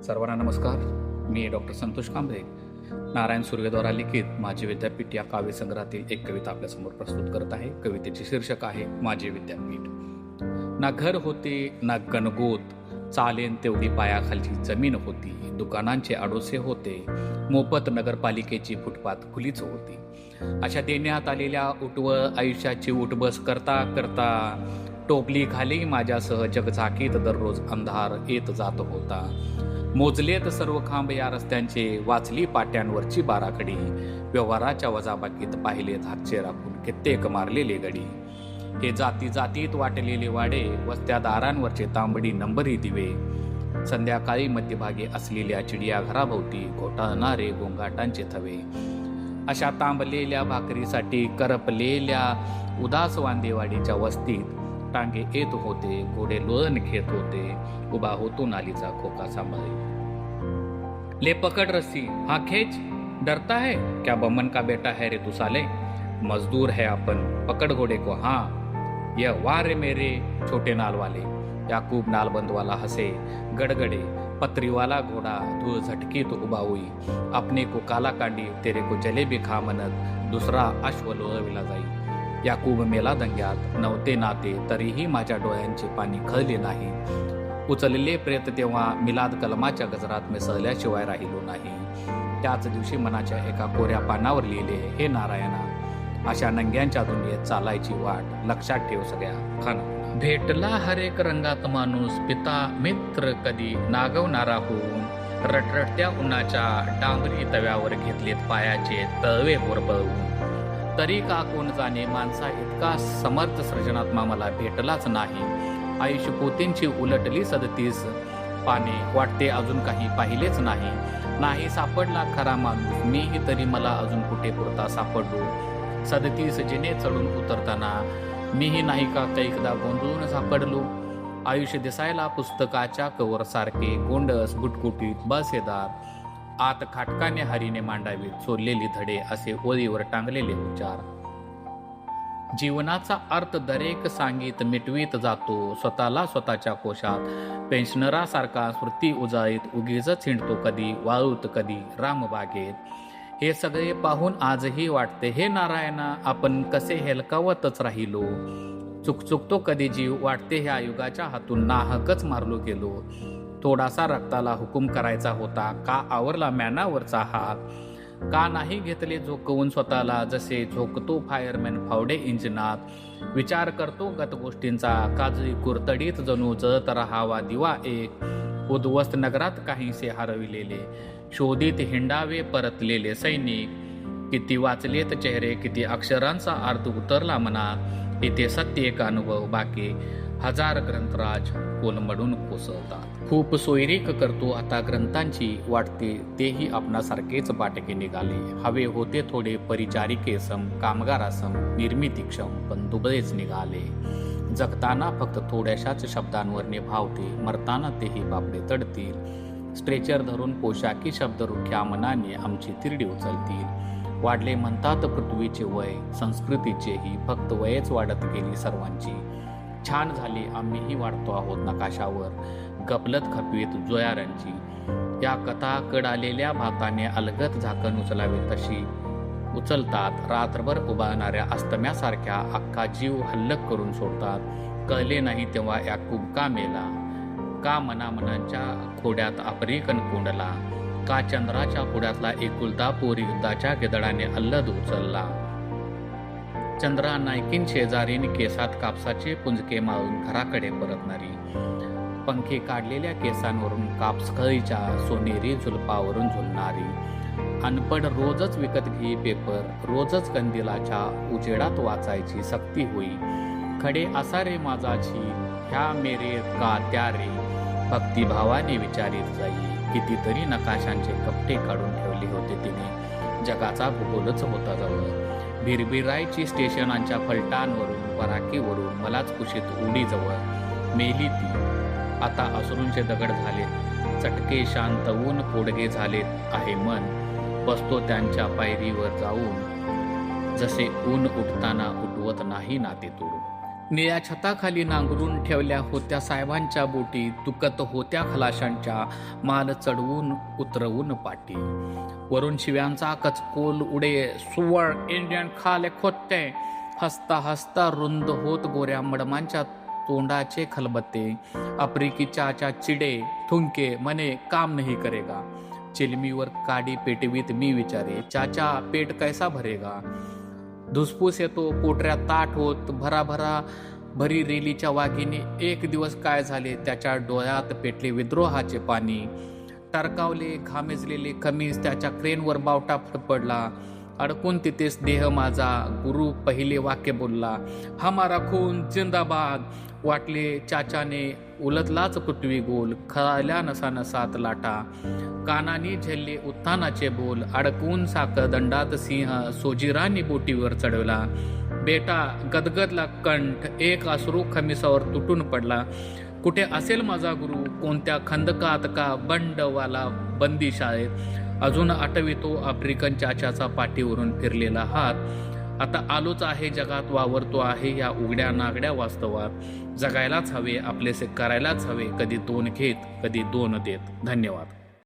सर्वांना नमस्कार. मी डॉक्टर संतोष कांबळे नारायण सुर्वेद्वारा लिखित माझे विद्यापीठ या काव्यसंग्रहातील एक कविता आपल्यासमोर प्रस्तुत करत आहे. कवितेचे शीर्षक आहे माझे विद्यापीठ. ना घर होते ना गणगोत, चालेन तेवढी पायाखालची जमीन होती. दुकानांचे आडोसे होते, मोफत नगरपालिकेची फुटपाथ खुलीच होती. अशा देण्यात आलेल्या उठवळ आयुष्याची उठबस करता करता टोपली खाली माझ्यासह जगझाकीत दररोज अंधार येत जात होता. मोजलेत सर्व खांब या रस्त्यांचे, वाचली पाट्यांवरची बाराखडी. व्यवहाराच्या वजाबाकीत पाहिलेत हातचे राखून कित्येक मारलेले गडी. हे जाती जातीत वाटलेले वाडे, वस्त्या दारांवरचे तांबडी नंबरी दिवे. संध्याकाळी मध्यभागी असलेल्या चिडियाघराभोवती घोटाळणारे गोंगाटांचे थवे. अशा तांबलेल्या भाकरीसाठी करपलेल्या उदास वांदेवाडीच्या वस्तीत टांगे येत होते, घोडे लोळण घेत होते. उभा होतो नालीचा खोका सांभाळे. ले पकड़ रस्सी, हाँ खींच, डरता है क्या बमन का बेटा है रे तू साले. मजदूर है अपन, पकड़ घोड़े को. हाँ ये वाह रे मेरे छोटे नाल वाले. याकूब नालबंद वाला हंसे गड़गड़े. पत्री वाला घोड़ा धूल झटकी तो उबा हुई. अपने को काला कांडी तेरे को जलेबी खा म्हणत दुसरा अश्व लोळविला जाई. याकूब मेला दंग्यात, नव्हते नाते तरीही माझ्या डोळ्यांचे पाणी खळले नाही. उचलले प्रेत तेव्हा मिलाद कलमाच्या गजरात मिसळल्याशिवाय राहिलो नाही. त्याच दिवशी मनाच्या एका कोऱ्या पानावर लिहिले, हे नारायणा, अशा नंग्यांच्या दुनियेत चालायची वाट लक्षात ठेव सगळ्या खाना. भेटला हरेक रंगात माणूस, पिता मित्र कधी नागवणारा होऊन. रटरटत्या उन्हाच्या डांबरी तव्यावर घेतलेत पायाचे तळवे होरबळवून. तरी का कोण जाणे माणसा इतका समर्थ सृजनात्मा मला भेटलाच नाही. आयुष्य पोतींची उलटली 37 पाने, वाटते अजून काही पाहिलेच नाही. नाही सापडला खरा माणूस, मीही तरी मला अजून कुठे पुरता सापडलो. 37 जिने चढून उतरताना मीही नाही का कैकदा गोंधळून सापडलो. आयुष्य दिसायला पुस्तकाच्या कवर सारखे, गोंडस गुटगुटीत बसेदार. आत खाटकाने हरीने मांडावी चोरलेली धडे, असे ओळीवर टांगलेले उच्चार. जीवनाचा अर्थ दरेक सांगीत मिटवीत जातो स्वतःला स्वतःच्या कोशात. पेन्शनरासारखा स्मृती उजाळीत उगीच हिंडतो कधी वाळूत कधी रामबागेत. हे सगळे पाहून आजही वाटते, हे नारायणा, आपण कसे हेलकावतच राहिलो. चुकचुकतो कधी जीव, वाटते ह्या युगाच्या हातून नाहकच मारलो गेलो. थोडासा रक्ताला हुकूम करायचा होता, का आवरला मॅनावरचा हात. का नाही घेतले झोकवून स्वतःला, जसे झोकतो फायरमॅन फावडे इंजिनात. विचार करतो गत गोष्टींचा, काजळी कुरतडीत जणू जळत राहावा दिवा एक. उद्ध्वस्त नगरात काहीसे हरविलेले, शोधित हिंडावे परतलेले सैनिक. किती वाचलेत चेहरे, किती अक्षरांचा अर्थ उतरला मनात. इथे सत्य एक अनुभव बाकी, हजार ग्रंथराज कोलमडून कोसळतात. खूप सोयरीक करतो आता ग्रंथांची, वाटते तेही आपणासारखेच बाटके निघाले. हवे होते थोडे परिचारिकेसम, कामगारासम, निर्मितीक्षम, पण दुबळेच निघाले. जगताना फक्त थोड्याशाच शब्दांवर निभावते, मरताना तेही बापडे तडतील. स्ट्रेचर धरून पोशाकी शब्दरुख्या मनाने आमची तिरडी उचलतील. वाढले म्हणतात पृथ्वीचे वय, संस्कृतीचेही फक्त वयच वाढत गेली सर्वांची. छान झाली आम्हीही वाढतो आहोत नकाशावर, गपलत खपवीत जोयारांची. या कथा कडालेल्या भाताने अलगत झाकण उचलावे तशी उचलतात. रात्रभर उभारणाऱ्या अस्तम्यासारख्या अख्खा जीव हल्लक करून सोडतात. कळले नाही तेव्हा याकूब का मेला, का मनामनांच्या खोड्यात आफ्रिकन कोंडला, का चंद्राच्या पुढ्यातला एकुलता पोरी युद्धाच्या गिदडाने अल्लद उचलला. चंद्रा नायकीन शेजारीन केसात कापसाचे पुंजके माळून घराकडे परतणारी. पंखे काढलेल्या केसांवरून कापसखळीच्या सोनेरी झुलपावरून झुलणारी. अनपड रोजच विकत घे पेपर, रोजच कंदिलाच्या उजेडात वाचायची सक्ती होई. खडे असा रे माझा झील, ह्या मेरे का त्या रे, भक्तिभावाने विचारित जाई. कितीतरी नकाशांचे कपटे काढून ठेवले होते तिने, जगाचा भूगोलच होता जवळ. भिरभिरायची स्टेशनांच्या फलटांवरून, पराकीवरून, मलाच कुशीत उडी जवळ. मेली ती आता अश्रूंचे दगड झालेत, चटके शांतवून पोडगे झालेत आहे मन. बसतो त्यांच्या पायरीवर जाऊन, जसे ऊन उठताना उठवत नाही नाते तोडून. निळ्या छताखाली नांगरून ठेवल्या होत्या साहेबांच्या बोटी, दुखत होत्या खलाशांच्या, माल चढवून उतरवून पाटी. वरून शिव्यांचा कचकोल उडे, सुवळ इंडियन खाले खोते. हसता हसता रुंद होत गोऱ्या मडमांच्या तोंडाचे खलबत्ते. आफ्रिकी चाचा चिडे, थुंके, मने काम नहीं करेगा. चिलमीवर काडी पेटवीत मी विचारे, चाचा पेट कैसा भरेगा. धुसफूस येतो, पोटऱ्यात ताट होत, भराभरा भरी रेलीच्या वाघीने एक दिवस काय झाले, त्याच्या डोळ्यात पेटले विद्रोहाचे पाणी. टरकावले घामेजलेले खमीस, त्याच्या क्रेनवर बावटा फडफडला. अडकून तिथेच देह माझा. गुरु पहिले वाक्य बोलला, हमारा खून जिंदाबाद. वाटले चाचाने, उलटलाच पृथ्वी गोल. खळाल्या नसानसात लाटा, कानानी झेलले उत्थानाचे बोल. अडकून साखर दंडात सिंह, सोजीरांनी बोटीवर चढवला. बेटा गदगदला कंठ, एक अश्रू खमिसावर तुटून पडला. कुठे असेल माझा गुरु, कोणत्या खंदकात का बंडवाला बंदी शाळेत. अजून आठवितो आफ्रिकन चाचाचा पाठीवरून फिरलेला हात. आता आलोच आहे जगात, वावरतो आहे या उघड्या नागड्या वास्तवात. जगायलाच हवे, आपलेसे करायलाच हवे, कधी दोन घेत कधी दोन देत. धन्यवाद.